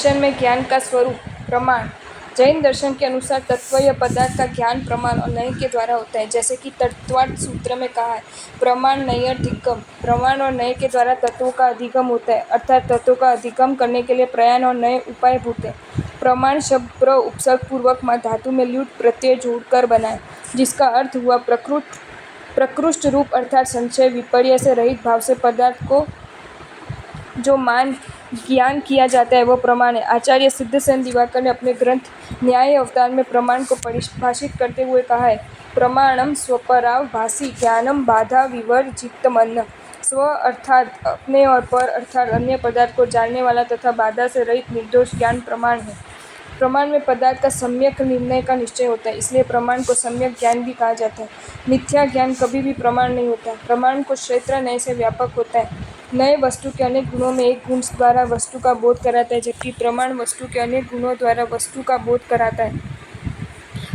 दर्शन में ज्ञान का स्वरूप प्रमाण। जैन दर्शन के अनुसार तत्व या पदार्थ का ज्ञान प्रमाण और नय के द्वारा होता है, जैसे कि तत्वार्थ सूत्र में कहा है, प्रमाण नयधिगम। प्रमाण और नय के द्वारा तत्वों का अधिगम होता है, अर्थात तत्वों का अधिगम करने के लिए प्रयाण और नय उपायभूत है। प्रमाण शब्द प्र उपसर्ग पूर्वक मां धातु में ल्युट प्रत्यय जोड़कर बना है, जिसका अर्थ हुआ प्रकृष्ट रूप अर्थात संशय विपर्य से रहित भाव से पदार्थ को जो मान ज्ञान किया जाता है वह प्रमाण है। आचार्य सिद्धसेन दिवाकर ने अपने ग्रंथ न्याय अवतार में प्रमाण को परिभाषित करते हुए कहा है, प्रमाणम स्वपरावभासी ज्ञानम बाधा विवर्जितमन्न। स्व अर्थात अपने और पर अर्थात अन्य पदार्थ को जानने वाला तथा बाधा से रहित निर्दोष ज्ञान प्रमाण है। प्रमाण में पदार्थ का सम्यक निर्णय का निश्चय होता है, इसलिए प्रमाण को सम्यक ज्ञान भी कहा जाता है। मिथ्या ज्ञान कभी भी प्रमाण नहीं होता। प्रमाण को क्षेत्र नय से व्यापक होता है। नय वस्तु के अनेक गुणों में एक गुण द्वारा वस्तु का बोध कराता है, जबकि प्रमाण वस्तु के अनेक गुणों द्वारा वस्तु का बोध कराता है।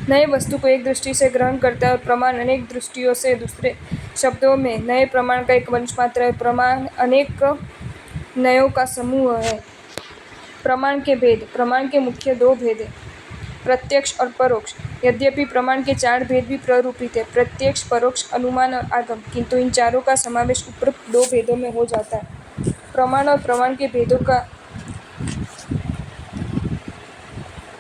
नय वस्तु को एक दृष्टि से ग्रहण करता है और प्रमाण अनेक दृष्टियों से। दूसरे शब्दों में नय प्रमाण का एक वंश मात्र है, प्रमाण अनेक नयों का समूह है। प्रमाण के भेद। प्रमाण के मुख्य दो भेद हैं, प्रत्यक्ष और परोक्ष। यद्यपि प्रमाण के 4 भेद भी प्ररूपित है, प्रत्यक्ष, परोक्ष, अनुमान और आगम, किंतु इन चारों का समावेश उपरोक्त 2 भेदों में हो जाता है। प्रमाण और प्रमाण के भेदों का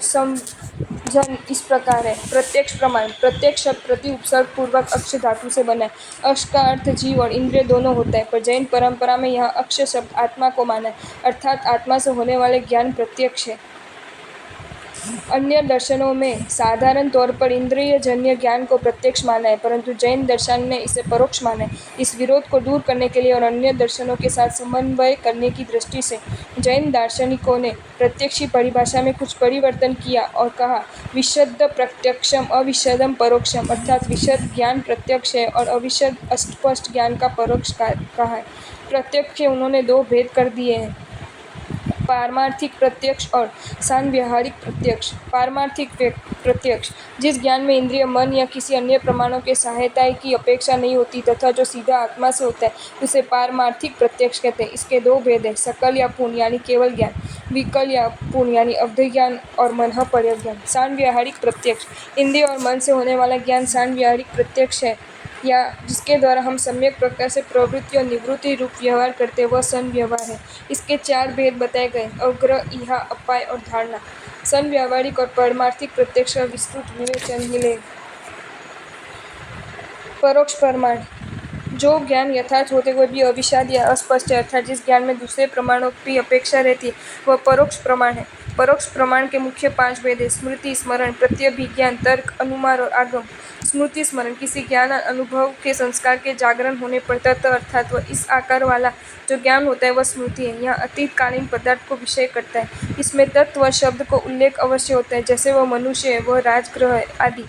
समझन इस प्रकार है। प्रत्यक्ष प्रमाण। प्रत्यक्ष शब्द प्रति उपसर्ग पूर्वक अक्ष धातु से बना है। अक्ष का अर्थ जीव और इंद्रिय दोनों होता है, पर जैन परंपरा में यहाँ अक्ष शब्द आत्मा को माना है, अर्थात आत्मा से होने वाले ज्ञान प्रत्यक्ष है। अन्य दर्शनों में साधारण तौर पर इंद्रिय जन्य ज्ञान को प्रत्यक्ष माना है, परंतु जैन दर्शन ने इसे परोक्ष माना है। इस विरोध को दूर करने के लिए और अन्य दर्शनों के साथ समन्वय करने की दृष्टि से जैन दार्शनिकों ने प्रत्यक्ष की परिभाषा में कुछ परिवर्तन किया और कहा, विशुद्ध प्रत्यक्षम अविशदम परोक्षम, अर्थात विशद ज्ञान प्रत्यक्ष है और अविशद अस्पष्ट ज्ञान का परोक्ष कहा है। प्रत्यक्ष के उन्होंने 2 भेद कर दिए हैं, पारमार्थिक प्रत्यक्ष और सांव्यावहारिक प्रत्यक्ष। पारमार्थिक प्रत्यक्ष जिस ज्ञान में इंद्रिय, मन या किसी अन्य प्रमाणों के सहायता की अपेक्षा नहीं होती तथा जो सीधा आत्मा से होता है, उसे पारमार्थिक प्रत्यक्ष कहते हैं। इसके 2 भेद हैं, सकल या पूर्ण यानी केवल ज्ञान, विकल या पूर्ण यानी अवधि ज्ञान और मनःपर्य ज्ञान। सांव्यावहारिक प्रत्यक्ष इंद्रिय और मन से होने वाला ज्ञान सांव्यावहारिक प्रत्यक्ष है, या जिसके द्वारा हम सम्यक प्रकार से प्रवृत्ति और निवृत्ति रूप व्यवहार करते हैं, वह संव्यवहार है। इसके 4 भेद बताए गए, अग्र, इहा, अपाय और धारणा। संव्यावहारिक और पारमार्थिक प्रत्यक्ष का विस्तृत विवेचन मिले। परोक्ष प्रमाण। जो ज्ञान यथार्थ होते हुए भी अविशद या अस्पष्ट है, अर्थात जिस ज्ञान में दूसरे प्रमाणों की अपेक्षा रहती है, वह परोक्ष प्रमाण है। परोक्ष प्रमाण के मुख्य 5 भेद हैं, स्मृति, स्मरण, प्रत्यभिज्ञान, तर्क, अनुमान और आगम। स्मृति स्मरण किसी ज्ञान अनुभव के संस्कार के जागरण होने पर तत्व अर्थात वह इस आकार वाला जो ज्ञान होता है वह स्मृति है। यह अतीतकालीन पदार्थ को विषय करता है। इसमें तत्व शब्द को उल्लेख अवश्य होता है, जैसे वह मनुष्य है, वह राजगृह है आदि।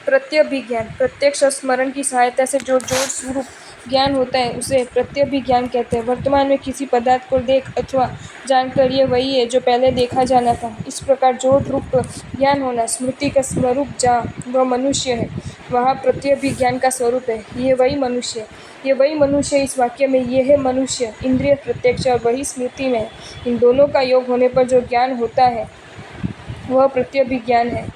प्रत्यभिज्ञान प्रत्यक्ष और स्मरण की सहायता से जो जोड़ स्वरूप ज्ञान होता है उसे प्रत्यभिज्ञान कहते हैं। वर्तमान में किसी पदार्थ को देख अथवा जानकर ये वही है जो पहले देखा जाना था, इस प्रकार जोड़ रूप ज्ञान होना। स्मृति का स्वरूप जहाँ वह मनुष्य है, वहाँ प्रत्यभिज्ञान का स्वरूप है, ये वही मनुष्य है। ये वही मनुष्य इस वाक्य में ये है मनुष्य इंद्रिय प्रत्यक्ष और वही स्मृति में है। इन दोनों का योग होने पर जो ज्ञान होता है वह प्रत्यभिज्ञान है।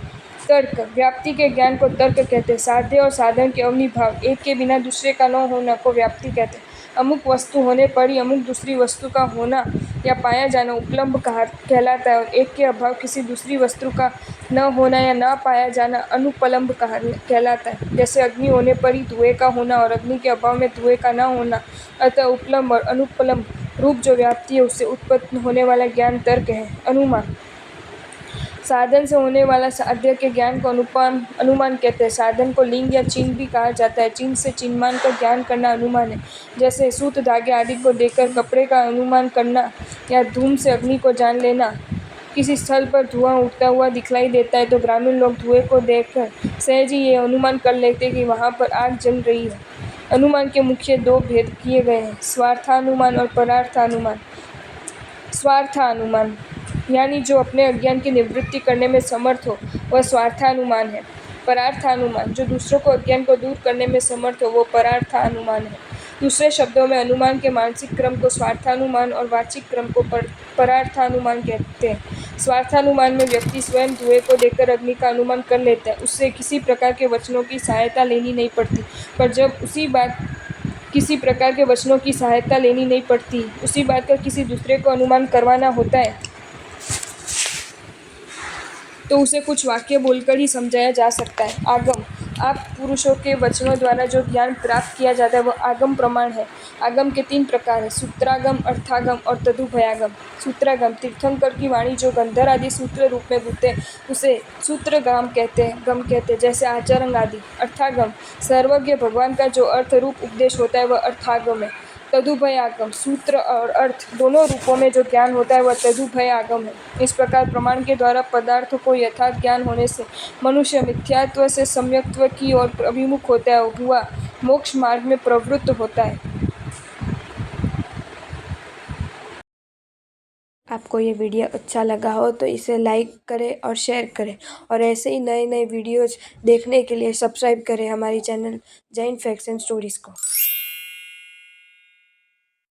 तर्क व्याप्ति के ज्ञान को तर्क कहते हैं। साध्य और साधन के अविभाव, एक के बिना दूसरे का न होना को व्याप्ति कहते हैं। अमुक वस्तु होने पर ही अमुक दूसरी वस्तु का होना या पाया जाना उपलम्भ कहलाता है, और एक के अभाव किसी दूसरी वस्तु का न होना या न पाया जाना अनुपलम्भ कहलाता है। जैसे अग्नि होने पर ही धुएं का होना और अग्नि के अभाव में धुएं का न होना, अतः उपलम्भ और अनुपलम्भ रूप जो व्याप्ति है उससे उत्पन्न होने वाला ज्ञान तर्क है। अनुमान साधन से होने वाला साध्य के ज्ञान को अनुमान कहते हैं। साधन को लिंग या चिन्ह भी कहा जाता है। चिन्ह से चिन्हमान का ज्ञान करना अनुमान है, जैसे सूत, धागे आदि को देखकर कपड़े का अनुमान करना या धूम से अग्नि को जान लेना। किसी स्थल पर धुआं उठता हुआ दिखलाई देता है तो ग्रामीण लोग धुएं को देखकर सहज ही ये अनुमान कर लेते कि वहाँ पर आग जल रही है। अनुमान के मुख्य 2 भेद किए गए हैं, स्वार्थानुमान और परार्थानुमान। स्वार्थानुमान यानी जो अपने अज्ञान की निवृत्ति करने में समर्थ हो, वह स्वार्थानुमान है। परार्थानुमान जो दूसरों को अज्ञान को दूर करने में समर्थ हो, वो परार्थानुमान है। दूसरे शब्दों में अनुमान के मानसिक क्रम को स्वार्थानुमान और वाचिक क्रम को परार्थानुमान कहते हैं। स्वार्थानुमान में व्यक्ति स्वयं धुएं को देखकर अग्नि का अनुमान कर लेता है, उससे किसी प्रकार के वचनों की सहायता लेनी नहीं पड़ती। पर जब किसी प्रकार के वचनों की सहायता लेनी नहीं पड़ती, उसी बात का किसी दूसरे को अनुमान करवाना होता है, तो उसे कुछ वाक्य बोलकर ही समझाया जा सकता है। आगम, आप पुरुषों के वचनों द्वारा जो ज्ञान प्राप्त किया जाता है वह आगम प्रमाण है। आगम के 3 प्रकार हैं, सूत्रागम, अर्थागम और तदुभयागम। सूत्रागम, तीर्थंकर की वाणी जो गंधर आदि सूत्र रूप में होते हैं उसे सूत्रगम कहते हैं, जैसे आचरण आदि। अर्थागम, सर्वज्ञ भगवान का जो अर्थ रूप उपदेश होता है वह अर्थागम है। तदुभय आगम, सूत्र और अर्थ दोनों रूपों में जो ज्ञान होता है वह तदुभय आगम है। इस प्रकार प्रमाण के द्वारा पदार्थों को यथार्थ ज्ञान होने से मनुष्य मिथ्यात्व से सम्यक्त्व की ओर अभिमुख होता हुआ मोक्ष मार्ग में प्रवृत्त होता है। आपको ये वीडियो अच्छा लगा हो तो इसे लाइक करें और शेयर करें, और ऐसे ही नए नए वीडियोज़ देखने के लिए सब्सक्राइब करें हमारी channel Jain facts and stories को।